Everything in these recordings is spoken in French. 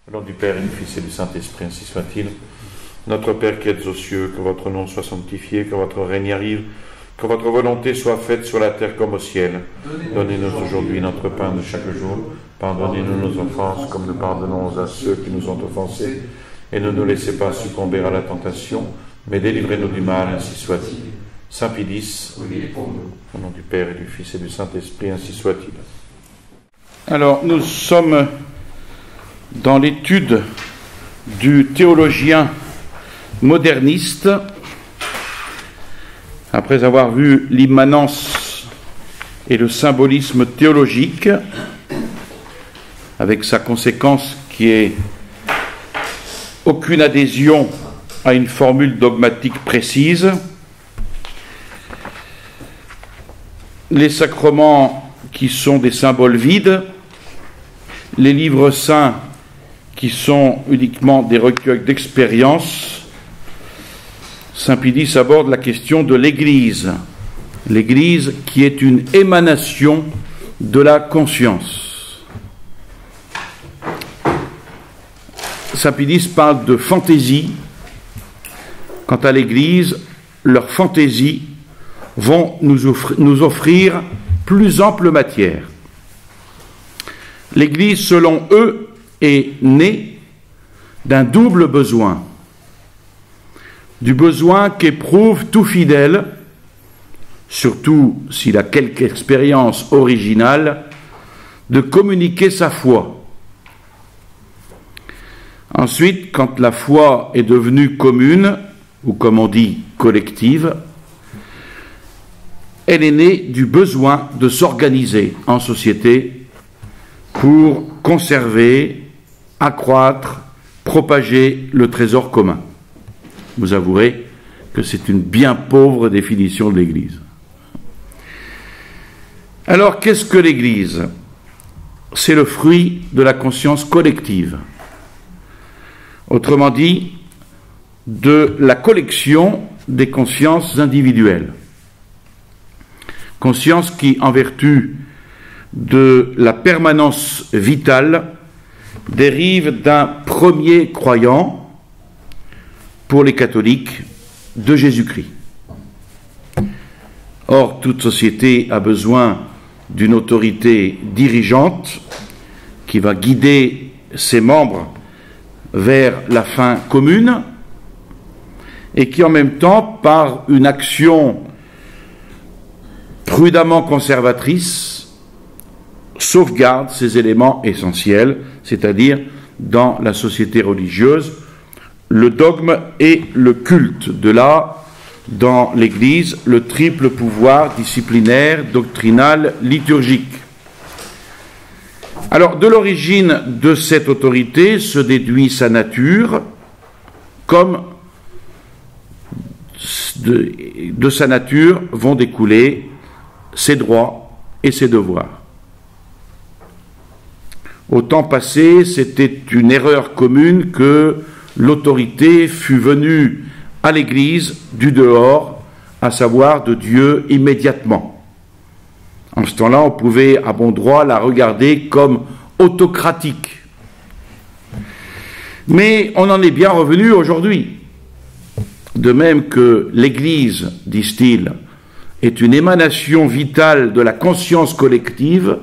Au nom du Père et du Fils et du Saint-Esprit, ainsi soit-il. Notre Père qui êtes aux cieux, que votre nom soit sanctifié, que votre règne arrive, que votre volonté soit faite sur la terre comme au ciel. Donnez-nous aujourd'hui notre pain de chaque jour. Pardonnez-nous nos offenses, comme nous pardonnons à ceux qui nous ont offensés. Et ne nous laissez pas succomber à la tentation, mais délivrez-nous du mal, ainsi soit-il. Saint Pie X, au nom du Père et du Fils et du Saint-Esprit, ainsi soit-il. Alors, nous sommes dans l'étude du théologien moderniste, après avoir vu l'immanence et le symbolisme théologique, avec sa conséquence qui est aucune adhésion à une formule dogmatique précise, les sacrements qui sont des symboles vides, les livres saints qui sont uniquement des recueils d'expérience. Saint Pie X aborde la question de l'Église. L'Église qui est une émanation de la conscience. Saint Pie X parle de fantaisie. Quant à l'Église, leurs fantaisies vont nous offrir plus ample matière. L'Église, selon eux, est née d'un double besoin. Du besoin qu'éprouve tout fidèle, surtout s'il a quelque expérience originale, de communiquer sa foi. Ensuite, quand la foi est devenue commune, ou comme on dit collective, elle est née du besoin de s'organiser en société pour conserver, accroître, propager le trésor commun. Vous avouerez que c'est une bien pauvre définition de l'Église. Alors, qu'est-ce que l'Église ? C'est le fruit de la conscience collective. Autrement dit, de la collection des consciences individuelles. Conscience qui, en vertu de la permanence vitale, dérive d'un premier croyant, pour les catholiques, de Jésus-Christ. Or, toute société a besoin d'une autorité dirigeante qui va guider ses membres vers la fin commune et qui, en même temps, par une action prudemment conservatrice, sauvegarde ces éléments essentiels, c'est-à-dire, dans la société religieuse, le dogme et le culte. De là, dans l'Église, le triple pouvoir disciplinaire, doctrinal, liturgique. Alors, de l'origine de cette autorité se déduit sa nature, comme de sa nature vont découler ses droits et ses devoirs. Au temps passé, c'était une erreur commune que l'autorité fût venue à l'Église du dehors, à savoir de Dieu immédiatement. En ce temps-là, on pouvait à bon droit la regarder comme autocratique. Mais on en est bien revenu aujourd'hui. De même que l'Église, disent-ils, est une émanation vitale de la conscience collective,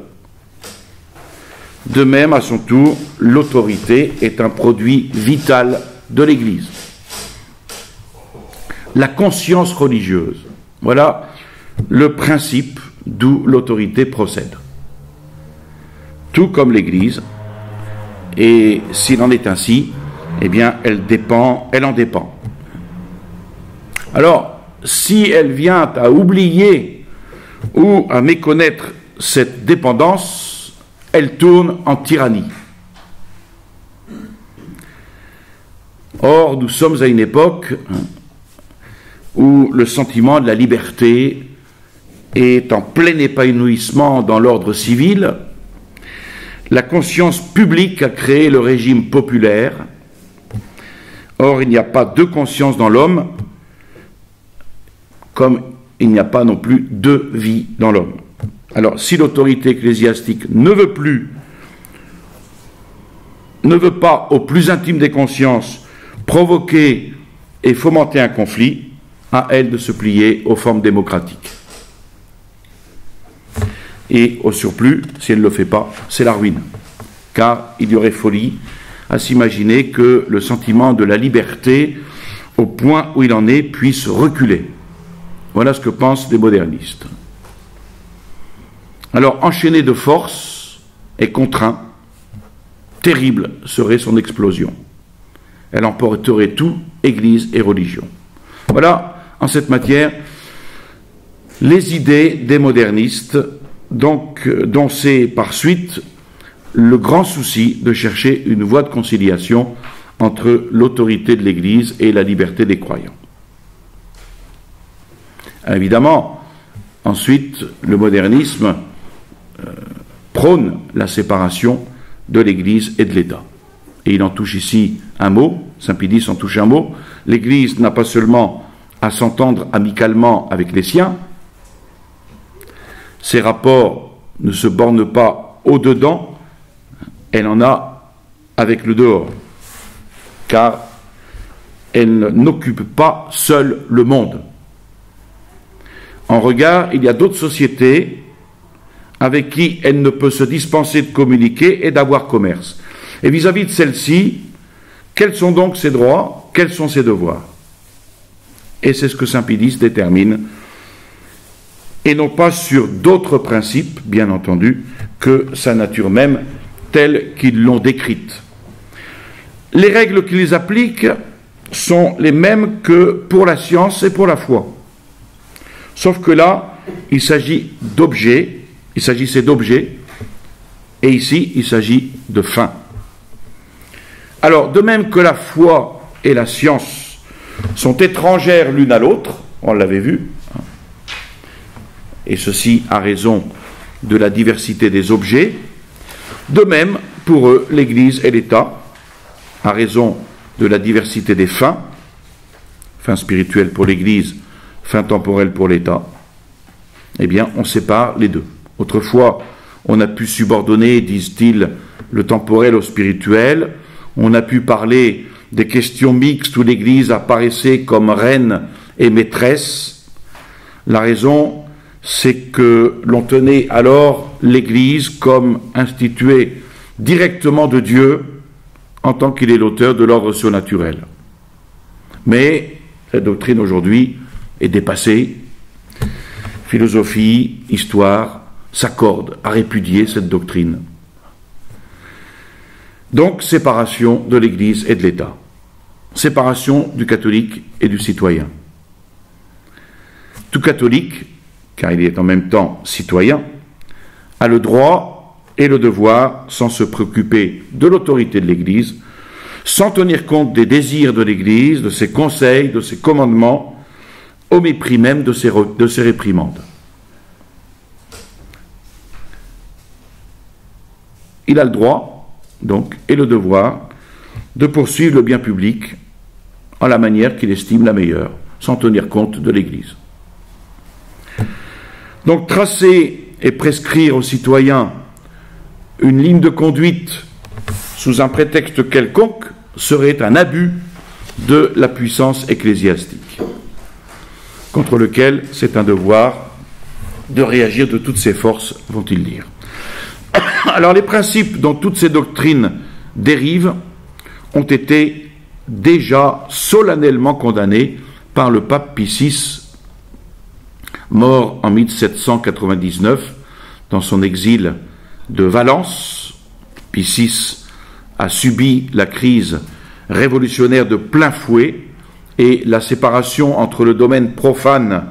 de même, à son tour, l'autorité est un produit vital de l'Église. La conscience religieuse, voilà le principe d'où l'autorité procède. Tout comme l'Église, et s'il en est ainsi, eh bien, elle en dépend. Alors, si elle vient à oublier ou à méconnaître cette dépendance, elle tourne en tyrannie. Or, nous sommes à une époque où le sentiment de la liberté est en plein épanouissement dans l'ordre civil. La conscience publique a créé le régime populaire. Or, il n'y a pas deux consciences dans l'homme, comme il n'y a pas non plus deux vies dans l'homme. Alors, si l'autorité ecclésiastique ne veut plus ne veut pas, au plus intime des consciences, provoquer et fomenter un conflit, à elle de se plier aux formes démocratiques. Et au surplus, si elle ne le fait pas, c'est la ruine. Car il y aurait folie à s'imaginer que le sentiment de la liberté, au point où il en est, puisse reculer. Voilà ce que pensent les modernistes. Alors, enchaîné de force et contraint, terrible serait son explosion. Elle emporterait tout, Église et religion. Voilà, en cette matière, les idées des modernistes, donc, dont c'est par suite le grand souci de chercher une voie de conciliation entre l'autorité de l'Église et la liberté des croyants. Évidemment, ensuite, le modernisme prône la séparation de l'Église et de l'État. Et il en touche ici un mot, Saint-Pédis en touche un mot. L'Église n'a pas seulement à s'entendre amicalement avec les siens, ses rapports ne se bornent pas au-dedans, elle en a avec le dehors, car elle n'occupe pas seule le monde. En regard, il y a d'autres sociétés avec qui elle ne peut se dispenser de communiquer et d'avoir commerce. Et vis-à-vis de celles-ci, quels sont donc ses droits, quels sont ses devoirs? Et c'est ce que Saint-Pédis détermine, et non pas sur d'autres principes, bien entendu, que sa nature même, telles qu'ils l'ont décrite. Les règles qu'ils appliquent sont les mêmes que pour la science et pour la foi. Sauf que là, il s'agissait d'objets, et ici, il s'agit de fins. Alors, de même que la foi et la science sont étrangères l'une à l'autre, on l'avait vu, et ceci à raison de la diversité des objets, de même, pour eux, l'Église et l'État, à raison de la diversité des fins, fin spirituelle pour l'Église, fin temporelle pour l'État, eh bien, on sépare les deux. Autrefois, on a pu subordonner, disent-ils, le temporel au spirituel, on a pu parler des questions mixtes où l'Église apparaissait comme reine et maîtresse. La raison, c'est que l'on tenait alors l'Église comme instituée directement de Dieu en tant qu'il est l'auteur de l'ordre surnaturel. Mais cette doctrine aujourd'hui est dépassée. Philosophie, histoire s'accordent à répudier cette doctrine. Donc, séparation de l'Église et de l'État. Séparation du catholique et du citoyen. Tout catholique, car il est en même temps citoyen, a le droit et le devoir, sans se préoccuper de l'autorité de l'Église, sans tenir compte des désirs de l'Église, de ses conseils, de ses commandements, au mépris même de ses réprimandes. Il a le droit, donc, et le devoir de poursuivre le bien public en la manière qu'il estime la meilleure, sans tenir compte de l'Église. Donc, tracer et prescrire aux citoyens une ligne de conduite sous un prétexte quelconque serait un abus de la puissance ecclésiastique, contre lequel c'est un devoir de réagir de toutes ses forces, vont-ils dire. Alors, les principes dont toutes ces doctrines dérivent ont été déjà solennellement condamnés par le pape Pie VI, mort en 1799 dans son exil de Valence. Pie VI a subi la crise révolutionnaire de plein fouet et la séparation entre le domaine profane,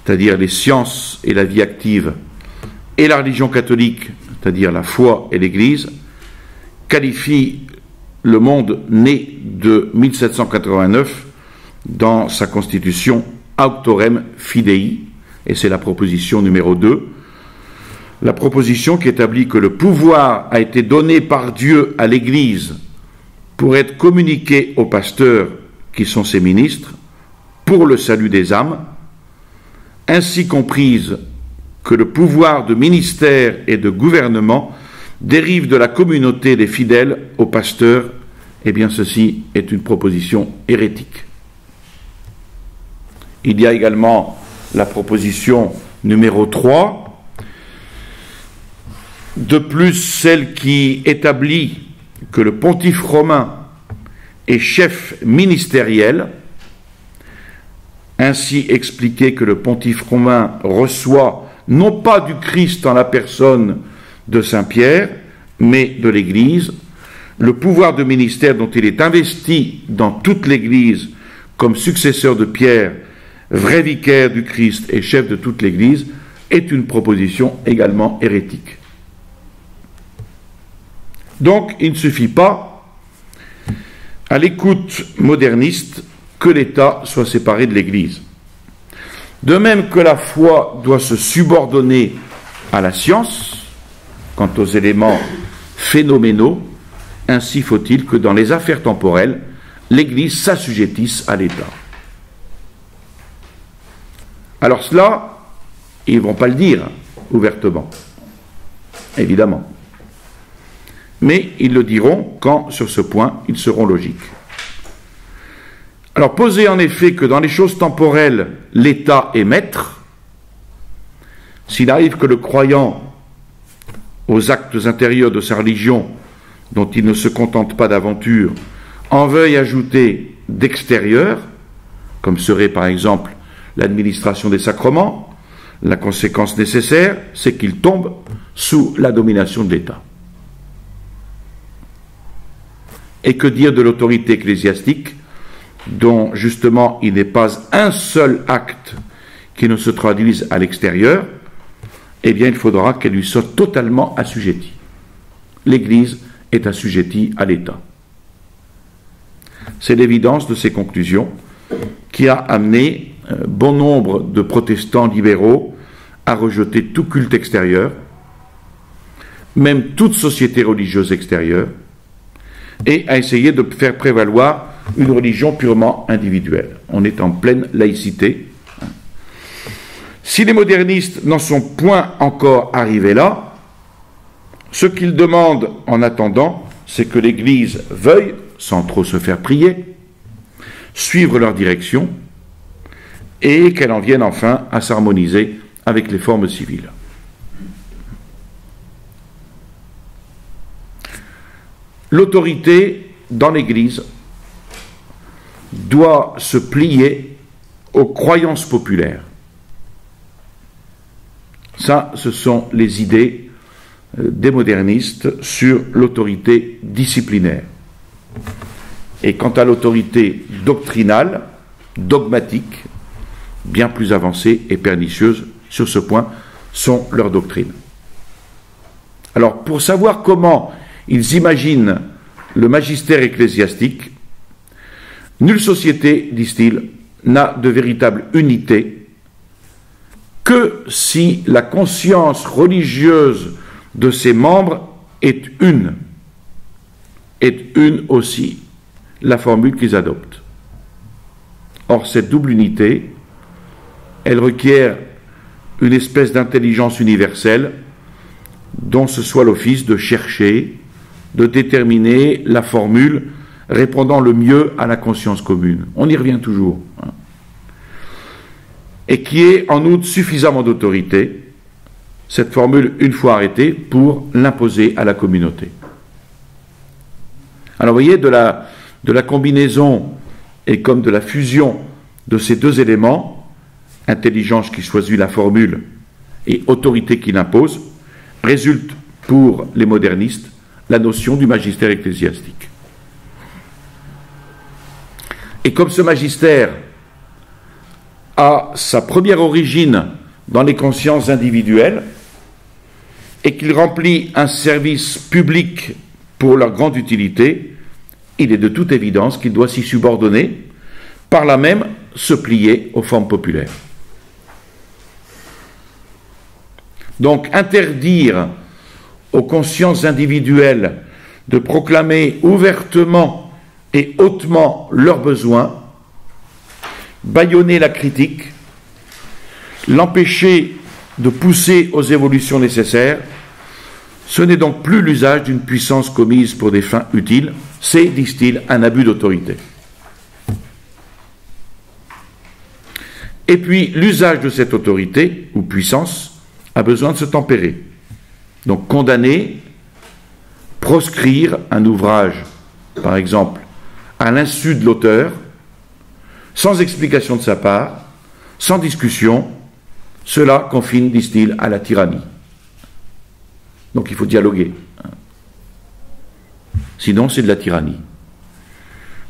c'est-à-dire les sciences et la vie active, et la religion catholique, c'est-à-dire la foi et l'Église, qualifie le monde né de 1789 dans sa constitution Auctorem Fidei, et c'est la proposition numéro 2, la proposition qui établit que le pouvoir a été donné par Dieu à l'Église pour être communiqué aux pasteurs qui sont ses ministres pour le salut des âmes, ainsi comprise que le pouvoir de ministère et de gouvernement dérive de la communauté des fidèles au pasteur, eh bien ceci est une proposition hérétique. Il y a également la proposition numéro 3, de plus celle qui établit que le pontife romain est chef ministériel, ainsi expliquer que le pontife romain reçoit non pas du Christ en la personne de Saint Pierre, mais de l'Église, le pouvoir de ministère dont il est investi dans toute l'Église comme successeur de Pierre, vrai vicaire du Christ et chef de toute l'Église, est une proposition également hérétique. Donc, il ne suffit pas, à l'écoute moderniste, que l'État soit séparé de l'Église. De même que la foi doit se subordonner à la science, quant aux éléments phénoménaux, ainsi faut-il que dans les affaires temporelles, l'Église s'assujettisse à l'État. Alors cela, ils ne vont pas le dire ouvertement, évidemment. Mais ils le diront quand, sur ce point, ils seront logiques. Alors, poser en effet que dans les choses temporelles, l'État est maître, s'il arrive que le croyant, aux actes intérieurs de sa religion, dont il ne se contente pas d'aventure, en veuille ajouter d'extérieur, comme serait par exemple l'administration des sacrements, la conséquence nécessaire, c'est qu'il tombe sous la domination de l'État. Et que dire de l'autorité ecclésiastique, dont justement il n'est pas un seul acte qui ne se traduise à l'extérieur, eh bien il faudra qu'elle lui soit totalement assujettie. L'Église est assujettie à l'État. C'est l'évidence de ces conclusions qui a amené bon nombre de protestants libéraux à rejeter tout culte extérieur, même toute société religieuse extérieure, et à essayer de faire prévaloir une religion purement individuelle. On est en pleine laïcité. Si les modernistes n'en sont point encore arrivés là, ce qu'ils demandent en attendant, c'est que l'Église veuille, sans trop se faire prier, suivre leur direction et qu'elle en vienne enfin à s'harmoniser avec les formes civiles. L'autorité dans l'Église doit se plier aux croyances populaires. Ça, ce sont les idées des modernistes sur l'autorité disciplinaire. Et quant à l'autorité doctrinale, dogmatique, bien plus avancée et pernicieuse sur ce point, sont leurs doctrines. Alors, pour savoir comment ils imaginent le magistère ecclésiastique, nulle société, disent-ils, n'a de véritable unité que si la conscience religieuse de ses membres est une aussi la formule qu'ils adoptent. Or, cette double unité, elle requiert une espèce d'intelligence universelle dont ce soit l'office de chercher, de déterminer la formule répondant le mieux à la conscience commune. On y revient toujours. Et qui ait en outre suffisamment d'autorité, cette formule une fois arrêtée, pour l'imposer à la communauté. Alors vous voyez, de la combinaison et comme de la fusion de ces deux éléments, intelligence qui choisit la formule et autorité qui l'impose, résulte pour les modernistes la notion du magistère ecclésiastique. Et comme ce magistère a sa première origine dans les consciences individuelles et qu'il remplit un service public pour leur grande utilité, il est de toute évidence qu'il doit s'y subordonner, par là même se plier aux formes populaires. Donc interdire aux consciences individuelles de proclamer ouvertement et hautement leurs besoins, bâillonner la critique, l'empêcher de pousser aux évolutions nécessaires, Ce n'est donc plus l'usage d'une puissance commise pour des fins utiles, c'est, disent-ils, un abus d'autorité. Et puis, l'usage de cette autorité, ou puissance, a besoin de se tempérer. Donc, condamner, proscrire un ouvrage, par exemple, à l'insu de l'auteur, sans explication de sa part, sans discussion, cela confine, disent-ils, à la tyrannie. Donc il faut dialoguer. Sinon, c'est de la tyrannie.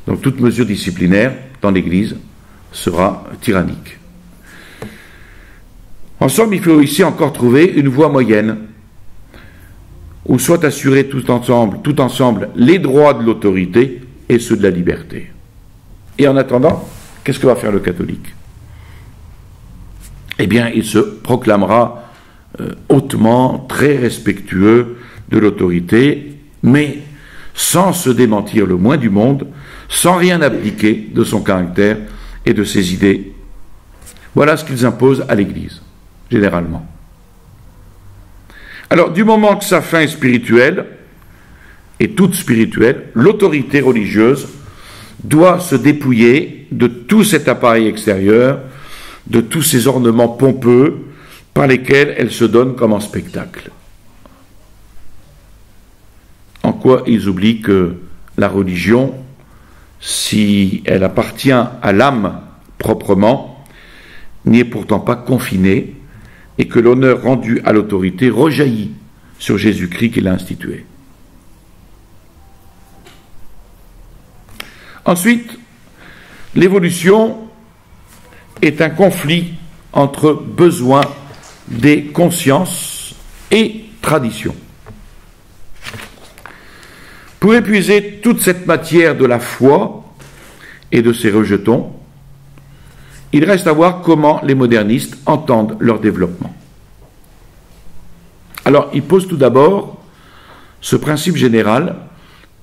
Donc toute mesure disciplinaire dans l'Église sera tyrannique. En somme, il faut ici encore trouver une voie moyenne où soient assurés tout ensemble les droits de l'autorité et ceux de la liberté. Et en attendant, qu'est-ce que va faire le catholique? Eh bien, il se proclamera hautement, très respectueux de l'autorité, mais sans se démentir le moins du monde, sans rien abdiquer de son caractère et de ses idées. Voilà ce qu'ils imposent à l'Église, généralement. Alors, du moment que sa fin est spirituelle, et toute spirituelle, l'autorité religieuse doit se dépouiller de tout cet appareil extérieur, de tous ces ornements pompeux par lesquels elle se donne comme en spectacle. En quoi ils oublient que la religion, si elle appartient à l'âme proprement, n'y est pourtant pas confinée, et que l'honneur rendu à l'autorité rejaillit sur Jésus-Christ qui l'a institué. Ensuite, l'évolution est un conflit entre besoins des consciences et traditions. Pour épuiser toute cette matière de la foi et de ses rejetons, il reste à voir comment les modernistes entendent leur développement. Alors, ils posent tout d'abord ce principe général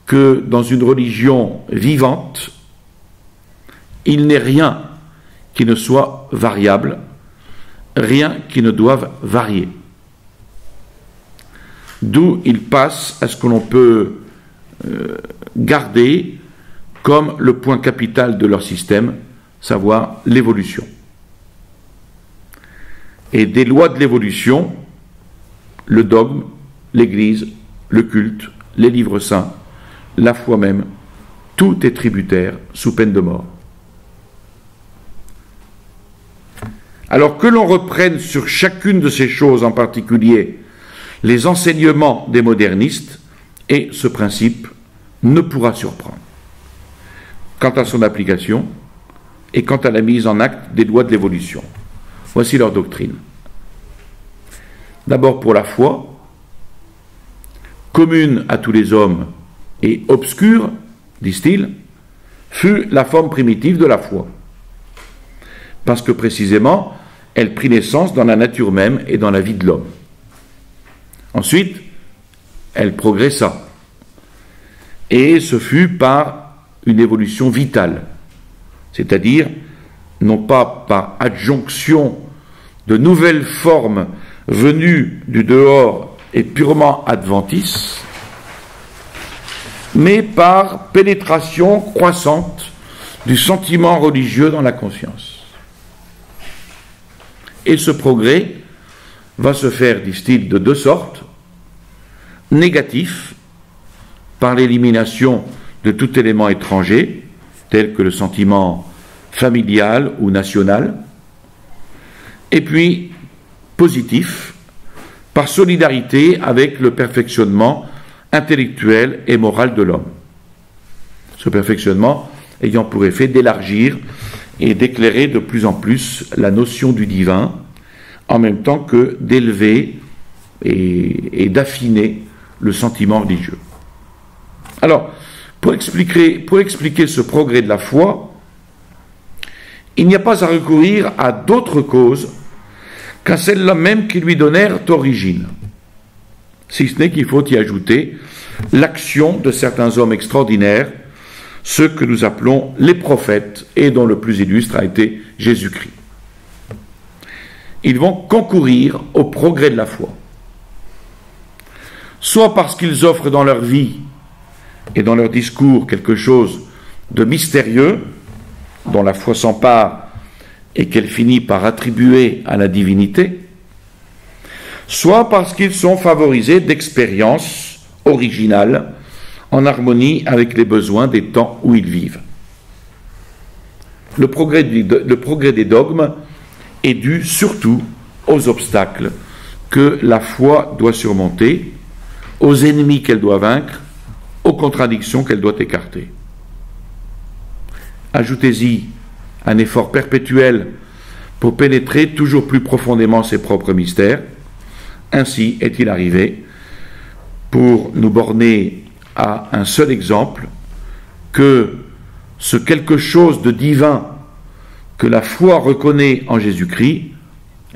que dans une religion vivante, il n'est rien qui ne soit variable, rien qui ne doive varier. D'où ils passent à ce que l'on peut garder comme le point capital de leur système, savoir l'évolution. Et des lois de l'évolution, le dogme, l'Église, le culte, les livres saints, la foi même, tout est tributaire sous peine de mort. Alors que l'on reprenne sur chacune de ces choses en particulier les enseignements des modernistes, et ce principe ne pourra surprendre quant à son application et quant à la mise en acte des lois de l'évolution. Voici leur doctrine. D'abord pour la foi, commune à tous les hommes et obscure, disent-ils, fut la forme primitive de la foi. Parce que précisément, elle prit naissance dans la nature même et dans la vie de l'homme. Ensuite, elle progressa. Et ce fut par une évolution vitale, c'est-à-dire non pas par adjonction de nouvelles formes venues du dehors et purement adventices, mais par pénétration croissante du sentiment religieux dans la conscience. Et ce progrès va se faire, disent-ils, de deux sortes: négatif, par l'élimination de tout élément étranger, tel que le sentiment familial ou national, et puis positif, par solidarité avec le perfectionnement intellectuel et moral de l'homme. Ce perfectionnement ayant pour effet d'élargir et d'éclairer de plus en plus la notion du divin, en même temps que d'élever et d'affiner le sentiment religieux. Alors, pour expliquer ce progrès de la foi, il n'y a pas à recourir à d'autres causes qu'à celles-là même qui lui donnèrent origine, si ce n'est qu'il faut y ajouter l'action de certains hommes extraordinaires, ceux que nous appelons les prophètes, et dont le plus illustre a été Jésus-Christ. Ils vont concourir au progrès de la foi. soit parce qu'ils offrent dans leur vie et dans leur discours quelque chose de mystérieux, dont la foi s'empare et qu'elle finit par attribuer à la divinité, soit parce qu'ils sont favorisés d'expériences originales en harmonie avec les besoins des temps où ils vivent. Le progrès des dogmes est dû surtout aux obstacles que la foi doit surmonter, aux ennemis qu'elle doit vaincre, aux contradictions qu'elle doit écarter. Ajoutez-y un effort perpétuel pour pénétrer toujours plus profondément ses propres mystères. Ainsi est-il arrivé, pour nous borner à un seul exemple, que ce quelque chose de divin que la foi reconnaît en Jésus-Christ,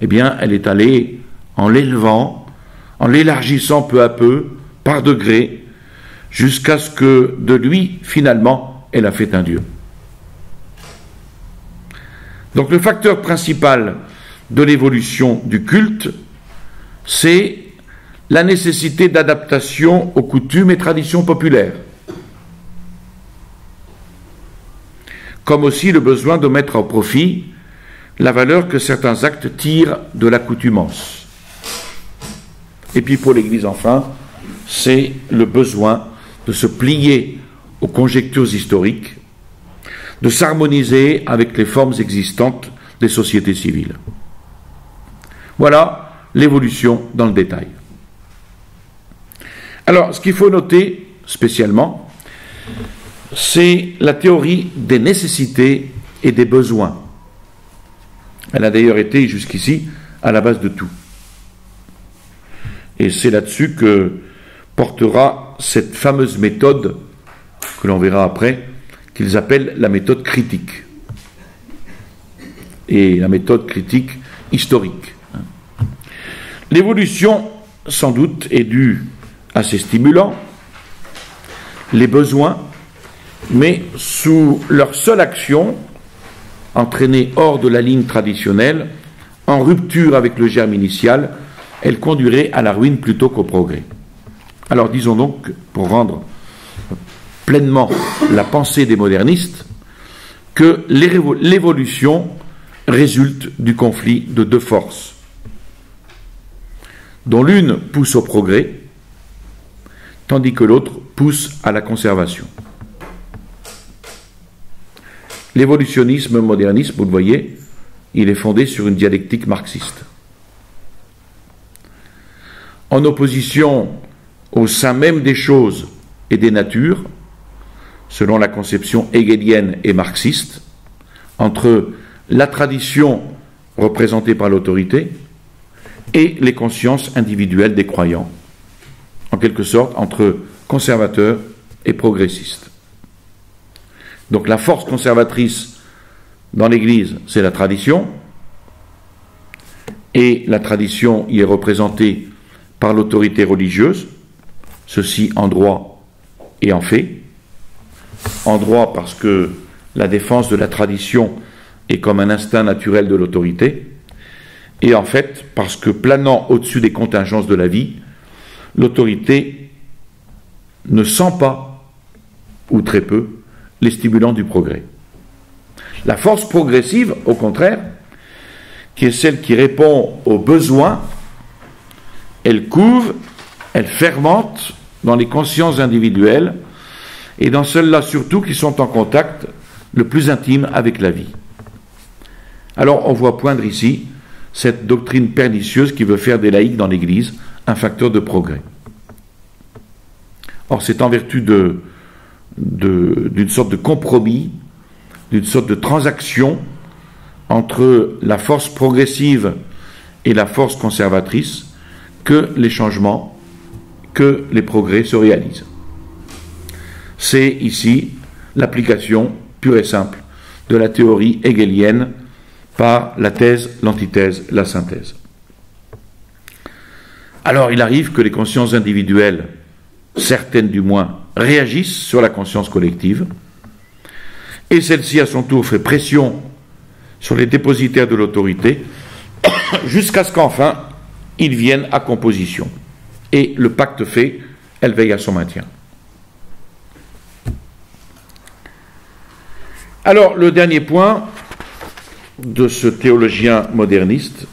eh bien, elle est allée en l'élevant, en l'élargissant peu à peu, par degrés, jusqu'à ce que de lui, finalement, elle a fait un Dieu. Donc le facteur principal de l'évolution du culte, c'est la nécessité d'adaptation aux coutumes et traditions populaires, comme aussi le besoin de mettre au profit la valeur que certains actes tirent de l'accoutumance. Et puis pour l'Église, enfin, c'est le besoin de se plier aux conjectures historiques, de s'harmoniser avec les formes existantes des sociétés civiles. Voilà l'évolution dans le détail. Alors, ce qu'il faut noter spécialement, c'est la théorie des nécessités et des besoins. Elle a d'ailleurs été jusqu'ici à la base de tout. Et c'est là-dessus que portera cette fameuse méthode, que l'on verra après, qu'ils appellent la méthode critique. Et la méthode critique historique. L'évolution, sans doute, est due à ces stimulants, les besoins, mais sous leur seule action, entraînée hors de la ligne traditionnelle, en rupture avec le germe initial, elle conduirait à la ruine plutôt qu'au progrès. Alors disons donc, pour rendre pleinement la pensée des modernistes, que l'évolution résulte du conflit de deux forces, dont l'une pousse au progrès, tandis que l'autre pousse à la conservation. L'évolutionnisme modernisme, vous le voyez, il est fondé sur une dialectique marxiste. En opposition au sein même des choses et des natures, selon la conception hegelienne et marxiste, entre la tradition représentée par l'autorité et les consciences individuelles des croyants, en quelque sorte entre conservateurs et progressistes. Donc la force conservatrice dans l'Église, c'est la tradition, et la tradition y est représentée par l'autorité religieuse, ceci en droit et en fait. En droit parce que la défense de la tradition est comme un instinct naturel de l'autorité, et en fait parce que planant au-dessus des contingences de la vie, l'autorité ne sent pas, ou très peu, les stimulants du progrès. La force progressive, au contraire, qui est celle qui répond aux besoins, elle couve, elle fermente dans les consciences individuelles, et dans celles-là surtout qui sont en contact le plus intime avec la vie. Alors on voit poindre ici cette doctrine pernicieuse qui veut faire des laïcs dans l'Église un facteur de progrès. Or c'est en vertu d'une sorte de compromis, d'une sorte de transaction entre la force progressive et la force conservatrice que les changements, que les progrès se réalisent. C'est ici l'application pure et simple de la théorie hegelienne par la thèse, l'antithèse, la synthèse. Alors il arrive que les consciences individuelles, certaines du moins, réagissent sur la conscience collective, et celle-ci à son tour fait pression sur les dépositaires de l'autorité, jusqu'à ce qu'enfin ils viennent à composition. et le pacte fait, elle veille à son maintien. Alors, le dernier point de ce théologien moderniste,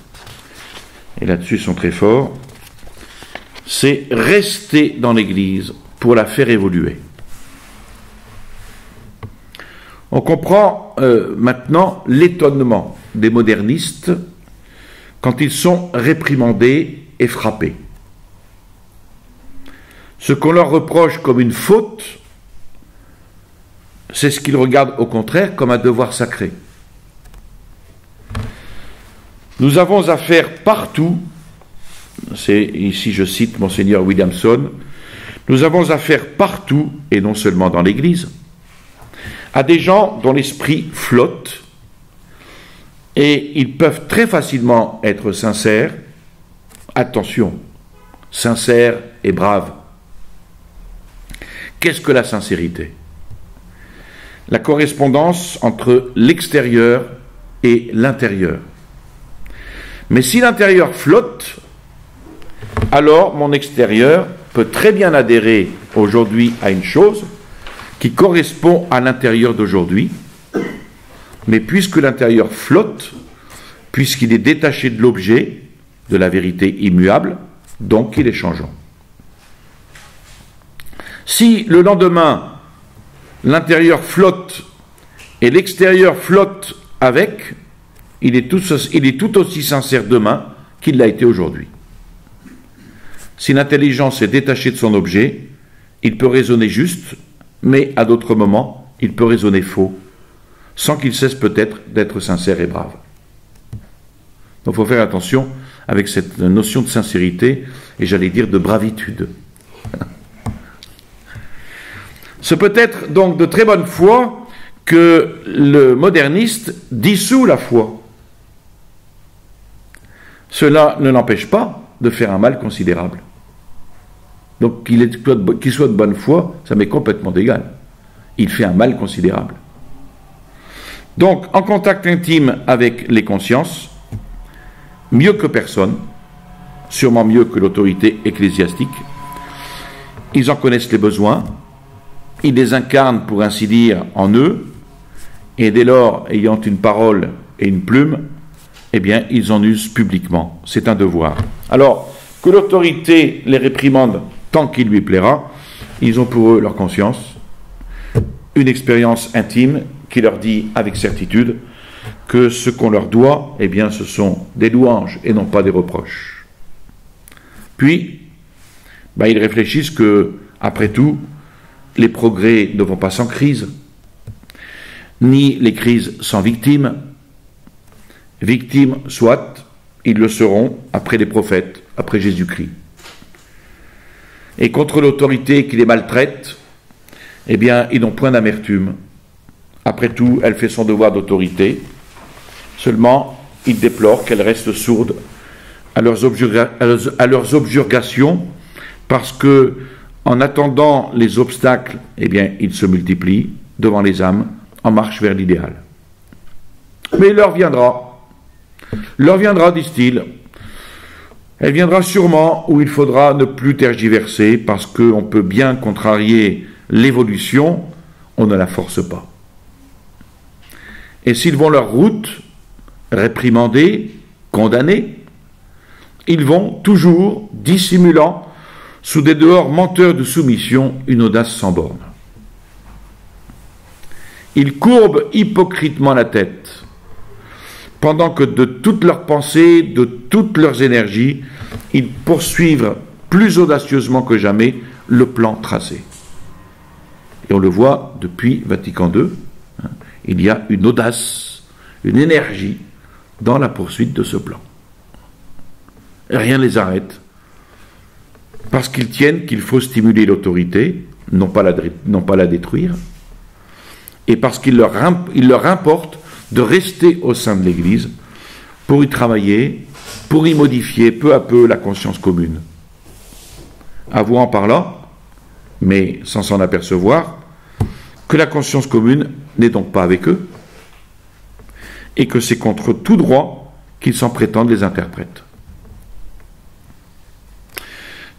et là-dessus ils sont très forts, c'est rester dans l'Église pour la faire évoluer. On comprend maintenant l'étonnement des modernistes quand ils sont réprimandés et frappés. Ce qu'on leur reproche comme une faute, c'est ce qu'ils regardent au contraire comme un devoir sacré. Nous avons affaire partout, c'est ici je cite Monseigneur Williamson, nous avons affaire partout, et non seulement dans l'Église, à des gens dont l'esprit flotte, et ils peuvent très facilement être sincères, attention, sincères et braves. Qu'est-ce que la sincérité? La correspondance entre l'extérieur et l'intérieur. Mais si l'intérieur flotte, alors mon extérieur peut très bien adhérer aujourd'hui à une chose qui correspond à l'intérieur d'aujourd'hui, mais puisque l'intérieur flotte, puisqu'il est détaché de l'objet, de la vérité immuable, donc il est changeant. Si le lendemain, l'intérieur flotte et l'extérieur flotte avec, il est tout aussi sincère demain qu'il l'a été aujourd'hui. Si l'intelligence est détachée de son objet, il peut raisonner juste, mais à d'autres moments, il peut raisonner faux, sans qu'il cesse peut-être d'être sincère et brave. Donc il faut faire attention avec cette notion de sincérité, et j'allais dire de bravitude. C'est peut-être donc de très bonne foi que le moderniste dissout la foi. Cela ne l'empêche pas de faire un mal considérable. Donc qu'il soit de bonne foi, ça m'est complètement égal. Il fait un mal considérable. Donc, en contact intime avec les consciences, mieux que personne, sûrement mieux que l'autorité ecclésiastique, ils en connaissent les besoins, ils les incarnent, pour ainsi dire, en eux, et dès lors, ayant une parole et une plume, eh bien, ils en usent publiquement. C'est un devoir. Alors, que l'autorité les réprimande tant qu'il lui plaira, ils ont pour eux leur conscience, une expérience intime qui leur dit avec certitude que ce qu'on leur doit, eh bien, ce sont des louanges et non pas des reproches. Puis, ils réfléchissent que, après tout, les progrès ne vont pas sans crise, ni les crises sans victimes. Victimes, soit, ils le seront après les prophètes, après Jésus-Christ. Et contre l'autorité qui les maltraite, eh bien, ils n'ont point d'amertume. Après tout, elle fait son devoir d'autorité. Seulement, ils déplorent qu'elle reste sourde à leurs objurgations, parce que, en attendant les obstacles, eh bien, ils se multiplient devant les âmes en marche vers l'idéal. Mais l'heure viendra, disent-ils. Elle viendra sûrement où il faudra ne plus tergiverser, parce qu'on peut bien contrarier l'évolution, on ne la force pas. Et s'ils vont leur route, réprimandés, condamnés, ils vont toujours, dissimulant, sous des dehors menteurs de soumission, une audace sans borne. Ils courbent hypocritement la tête, pendant que de toutes leurs pensées, de toutes leurs énergies, ils poursuivent plus audacieusement que jamais le plan tracé. Et on le voit depuis Vatican II, il y a une audace, une énergie dans la poursuite de ce plan. Et rien ne les arrête, parce qu'ils tiennent qu'il faut stimuler l'autorité, non pas la détruire, et parce qu'il leur importe de rester au sein de l'Église pour y travailler, pour y modifier peu à peu la conscience commune. Avouant par là, mais sans s'en apercevoir, que la conscience commune n'est donc pas avec eux, et que c'est contre tout droit qu'ils s'en prétendent les interprètes.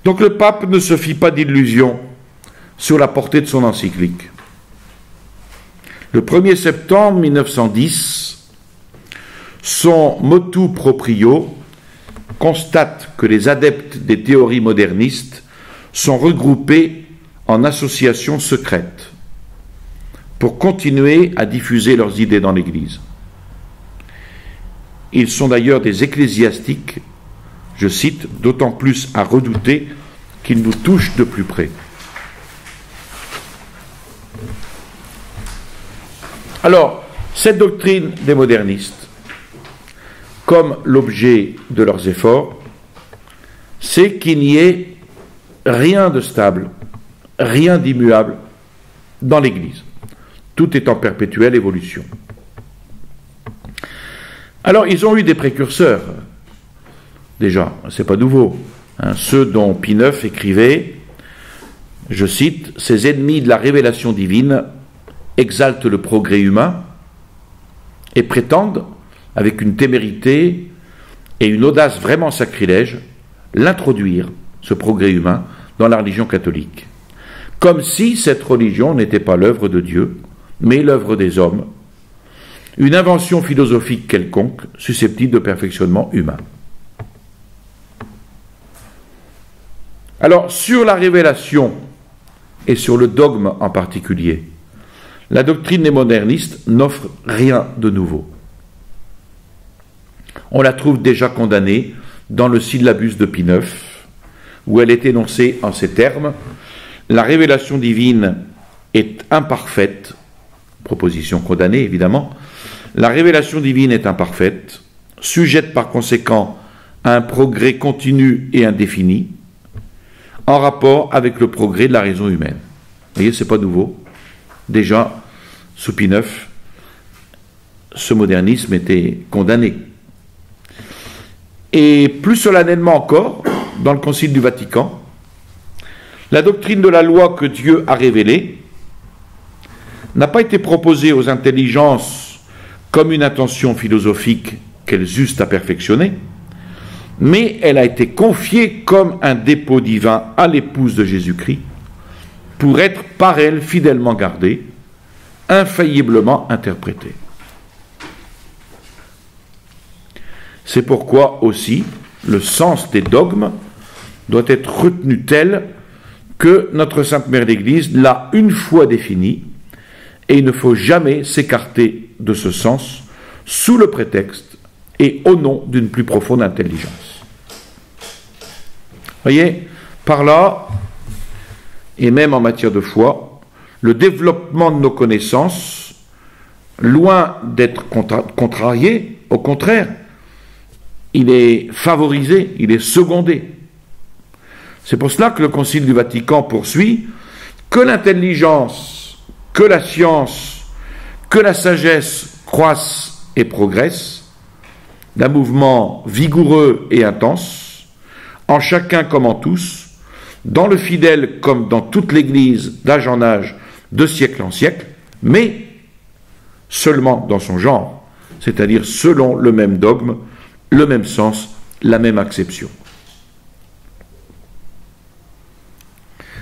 Donc le pape ne se fit pas d'illusions sur la portée de son encyclique. Le 1er septembre 1910, son motu proprio constate que les adeptes des théories modernistes sont regroupés en associations secrètes pour continuer à diffuser leurs idées dans l'Église. Ils sont d'ailleurs des ecclésiastiques, je cite, d'autant plus à redouter qu'ils nous touchent de plus près. Alors, cette doctrine des modernistes, comme l'objet de leurs efforts, c'est qu'il n'y ait rien de stable, rien d'immuable dans l'Église. Tout est en perpétuelle évolution. Alors, ils ont eu des précurseurs, déjà, c'est pas nouveau, ceux dont Pie IX écrivait, je cite, « Ces ennemis de la révélation divine exaltent le progrès humain et prétendent, avec une témérité et une audace vraiment sacrilège, l'introduire, ce progrès humain, dans la religion catholique, comme si cette religion n'était pas l'œuvre de Dieu, mais l'œuvre des hommes, une invention philosophique quelconque susceptible de perfectionnement humain. » Alors, sur la révélation et sur le dogme en particulier, la doctrine des modernistes n'offre rien de nouveau. On la trouve déjà condamnée dans le syllabus de Pie IX, où elle est énoncée en ces termes: la révélation divine est imparfaite, proposition condamnée évidemment, la révélation divine est imparfaite, sujette par conséquent à un progrès continu et indéfini, en rapport avec le progrès de la raison humaine. Vous voyez, c'est pas nouveau. Déjà, sous Pie IX, ce modernisme était condamné. Et plus solennellement encore, dans le Concile du Vatican, la doctrine de la loi que Dieu a révélée n'a pas été proposée aux intelligences comme une intention philosophique qu'elles eussent à perfectionner, mais elle a été confiée comme un dépôt divin à l'épouse de Jésus-Christ pour être par elle fidèlement gardée, infailliblement interprétée. C'est pourquoi aussi le sens des dogmes doit être retenu tel que notre Sainte Mère d'Église l'a une fois défini, et il ne faut jamais s'écarter de ce sens sous le prétexte et au nom d'une plus profonde intelligence. Voyez, par là, et même en matière de foi, le développement de nos connaissances, loin d'être contrarié, au contraire, il est favorisé, il est secondé. C'est pour cela que le Concile du Vatican poursuit que l'intelligence, que la science, que la sagesse croissent et progressent d'un mouvement vigoureux et intense, en chacun comme en tous, dans le fidèle comme dans toute l'Église, d'âge en âge, de siècle en siècle, mais seulement dans son genre, c'est-à-dire selon le même dogme, le même sens, la même acception.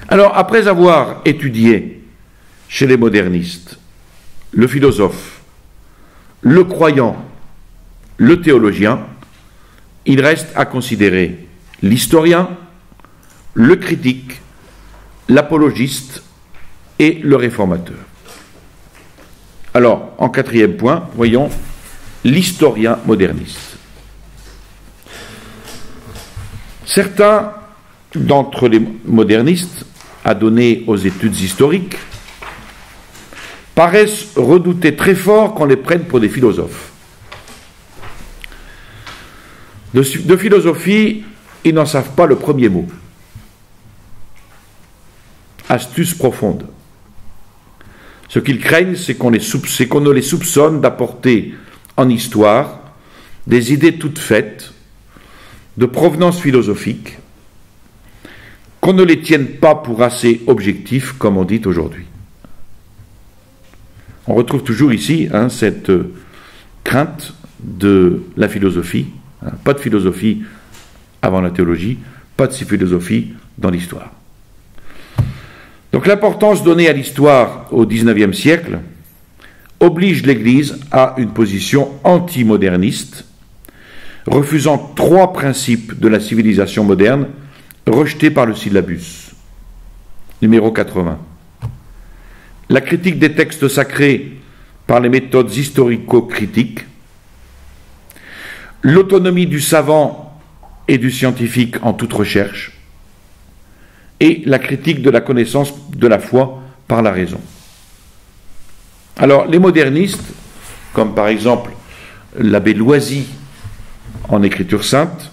Alors, après avoir étudié chez les modernistes le philosophe, le croyant, le théologien, il reste à considérer l'historien, le critique, l'apologiste et le réformateur. Alors, en quatrième point, voyons l'historien moderniste. Certains d'entre les modernistes, adonnés aux études historiques, paraissent redouter très fort qu'on les prenne pour des philosophes. De philosophie, ils n'en savent pas le premier mot. Astuce profonde. Ce qu'ils craignent, c'est qu'on ne les soupçonne d'apporter en histoire des idées toutes faites, de provenance philosophique, qu'on ne les tienne pas pour assez objectifs, comme on dit aujourd'hui. On retrouve toujours ici cette crainte de la philosophie, pas de philosophie avant la théologie, pas de philosophie dans l'histoire. Donc l'importance donnée à l'histoire au XIXe siècle oblige l'Église à une position antimoderniste, refusant 3 principes de la civilisation moderne rejetés par le syllabus. Numéro 80. La critique des textes sacrés par les méthodes historico-critiques, l'autonomie du savant et du scientifique en toute recherche, et la critique de la connaissance de la foi par la raison. Alors, les modernistes, comme par exemple l'abbé Loisy en Écriture sainte,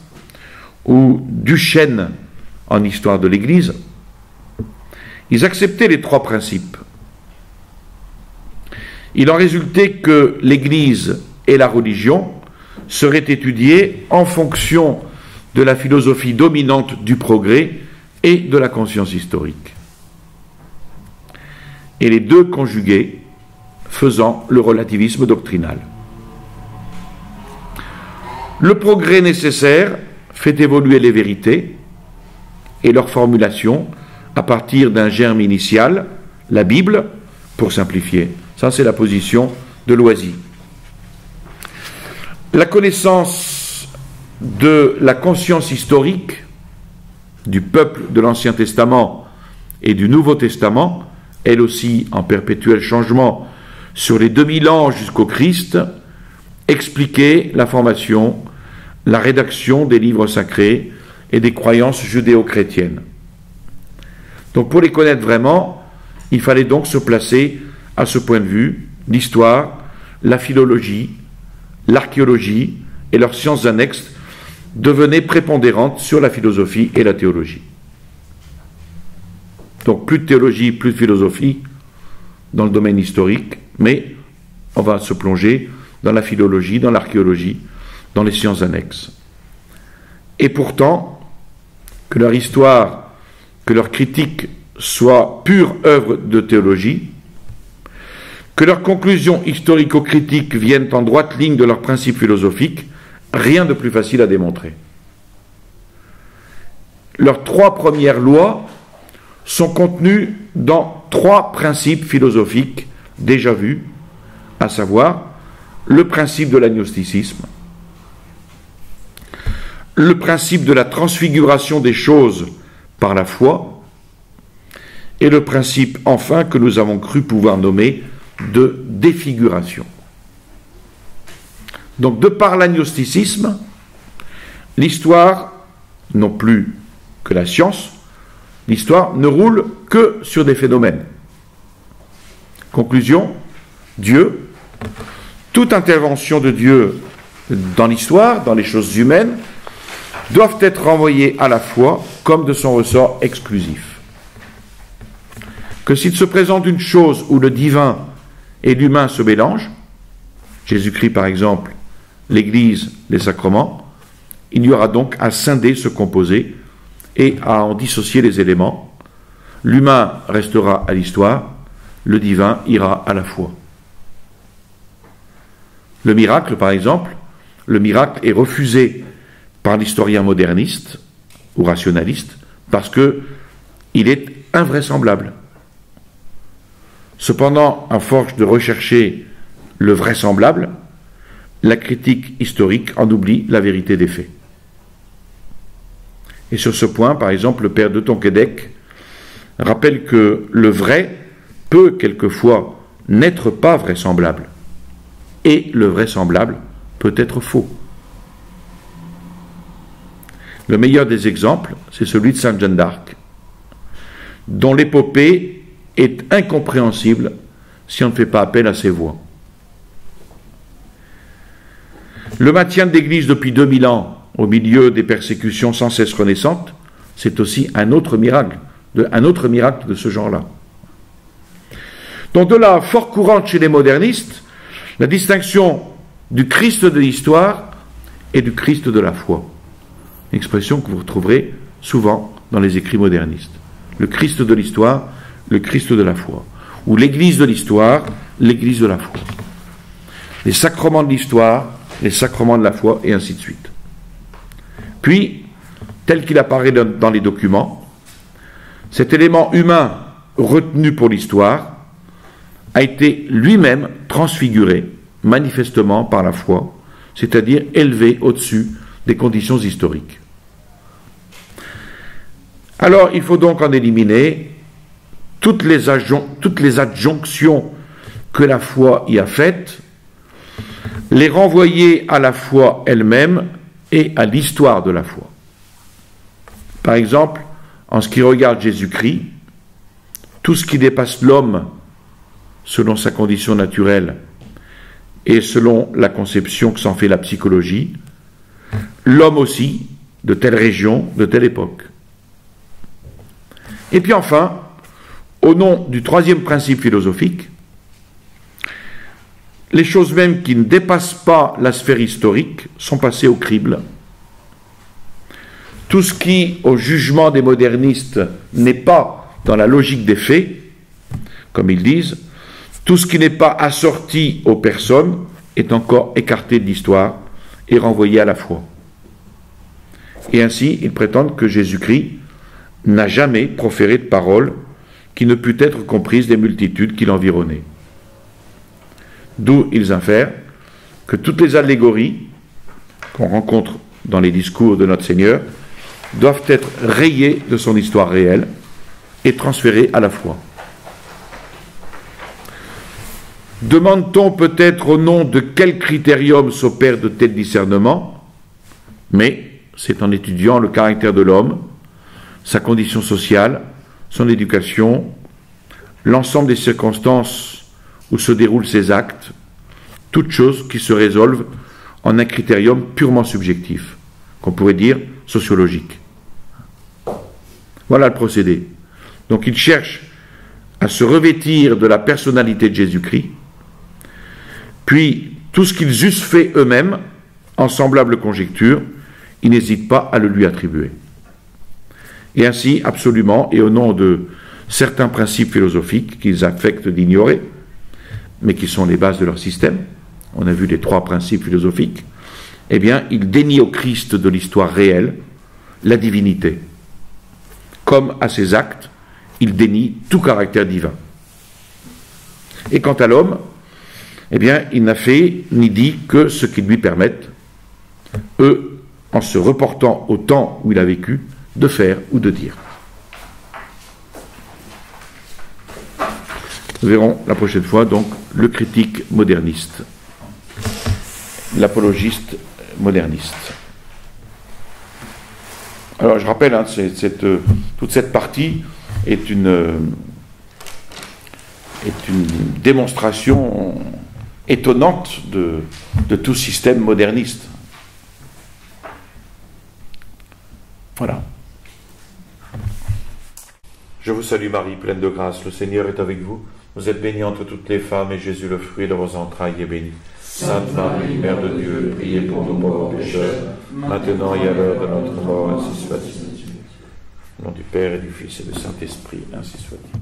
ou Duchesne en Histoire de l'Église, ils acceptaient les 3 principes. Il en résultait que l'Église et la religion seraient étudiées en fonction de la philosophie dominante du progrès et de la conscience historique. Et les 2 conjugués faisant le relativisme doctrinal. Le progrès nécessaire fait évoluer les vérités et leur formulation à partir d'un germe initial, la Bible, pour simplifier. Ça, c'est la position de Loisy. La connaissance de la conscience historique du peuple de l'Ancien Testament et du Nouveau Testament, elle aussi en perpétuel changement sur les 2000 ans jusqu'au Christ, expliquait la formation, la rédaction des livres sacrés et des croyances judéo-chrétiennes. Donc pour les connaître vraiment, il fallait donc se placer à ce point de vue, l'histoire, la philologie, l'archéologie et leurs sciences annexes devenaient prépondérantes sur la philosophie et la théologie. Donc plus de théologie, plus de philosophie dans le domaine historique, mais on va se plonger dans la philologie, dans l'archéologie, dans les sciences annexes. Et pourtant, que leur histoire, que leur critique soit pure œuvre de théologie, que leurs conclusions historico-critiques viennent en droite ligne de leurs principes philosophiques, rien de plus facile à démontrer. Leurs 3 premières lois sont contenues dans 3 principes philosophiques déjà vus, à savoir le principe de l'agnosticisme, le principe de la transfiguration des choses par la foi, et le principe, enfin, que nous avons cru pouvoir nommer de défiguration. Donc, de par l'agnosticisme, l'histoire, non plus que la science, l'histoire ne roule que sur des phénomènes. Conclusion, Dieu, toute intervention de Dieu dans l'histoire, dans les choses humaines, doivent être renvoyées à la foi comme de son ressort exclusif. Que s'il se présente une chose où le divin et l'humain se mélangent, Jésus-Christ par exemple, l'Église, les sacrements, il y aura donc à scinder ce composé et à en dissocier les éléments. L'humain restera à l'histoire, le divin ira à la foi. Le miracle, par exemple, le miracle est refusé par l'historien moderniste ou rationaliste parce qu'il est invraisemblable. Cependant, à force de rechercher le vraisemblable, la critique historique en oublie la vérité des faits. Et sur ce point, par exemple, le père de Tonquédec rappelle que le vrai peut quelquefois n'être pas vraisemblable, et le vraisemblable peut être faux. Le meilleur des exemples, c'est celui de Sainte Jeanne d'Arc, dont l'épopée est incompréhensible si on ne fait pas appel à ses voix. Le maintien de l'Église depuis 2000 ans au milieu des persécutions sans cesse renaissantes, c'est aussi un autre miracle de ce genre-là. Donc de là, fort courante chez les modernistes, la distinction du Christ de l'histoire et du Christ de la foi. Une expression que vous retrouverez souvent dans les écrits modernistes. Le Christ de l'histoire, le Christ de la foi. Ou l'Église de l'histoire, l'Église de la foi. Les sacrements de l'histoire, les sacrements de la foi, et ainsi de suite. Puis, tel qu'il apparaît dans les documents, cet élément humain retenu pour l'histoire a été lui-même transfiguré manifestement par la foi, c'est-à-dire élevé au-dessus des conditions historiques. Alors il faut donc en éliminer toutes les adjonctions que la foi y a faites, les renvoyer à la foi elle-même et à l'histoire de la foi. Par exemple, en ce qui regarde Jésus-Christ, tout ce qui dépasse l'homme selon sa condition naturelle et selon la conception que s'en fait la psychologie, l'homme aussi, de telle région, de telle époque. Et puis enfin, au nom du troisième principe philosophique, les choses même qui ne dépassent pas la sphère historique sont passées au crible. Tout ce qui, au jugement des modernistes, n'est pas dans la logique des faits, comme ils disent, tout ce qui n'est pas assorti aux personnes est encore écarté de l'histoire et renvoyé à la foi. Et ainsi, ils prétendent que Jésus-Christ n'a jamais proféré de parole qui ne put être comprise des multitudes qui l'environnaient. D'où ils infèrent que toutes les allégories qu'on rencontre dans les discours de notre Seigneur doivent être rayées de son histoire réelle et transférées à la foi. Demande-t-on peut-être au nom de quel critérium s'opère de tels discernements, mais c'est en étudiant le caractère de l'homme, sa condition sociale, son éducation, l'ensemble des circonstances où se déroulent ses actes, toutes choses qui se résolvent en un critérium purement subjectif, qu'on pourrait dire sociologique. Voilà le procédé. Donc ils cherchent à se revêtir de la personnalité de Jésus-Christ, puis tout ce qu'ils eussent fait eux-mêmes, en semblable conjecture, ils n'hésitent pas à le lui attribuer. Et ainsi, absolument, et au nom de certains principes philosophiques qu'ils affectent d'ignorer, mais qui sont les bases de leur système, on a vu les 3 principes philosophiques, eh bien, ils dénient au Christ de l'histoire réelle la divinité. Comme à ses actes, ils dénient tout caractère divin. Et quant à l'homme, eh bien, il n'a fait ni dit que ce qu'ils lui permettent, eux, en se reportant au temps où il a vécu, de faire ou de dire. Nous verrons la prochaine fois donc le critique moderniste, l'apologiste moderniste. Alors je rappelle, toute cette partie est une démonstration étonnante de tout système moderniste. Voilà. Je vous salue Marie, pleine de grâce, le Seigneur est avec vous. Vous êtes bénie entre toutes les femmes, et Jésus, le fruit de vos entrailles, est béni. Sainte Marie, Mère de Dieu, priez pour nous pauvres pécheurs, maintenant et à l'heure de notre mort, ainsi soit-il. Au nom du Père et du Fils et du Saint-Esprit, ainsi soit-il.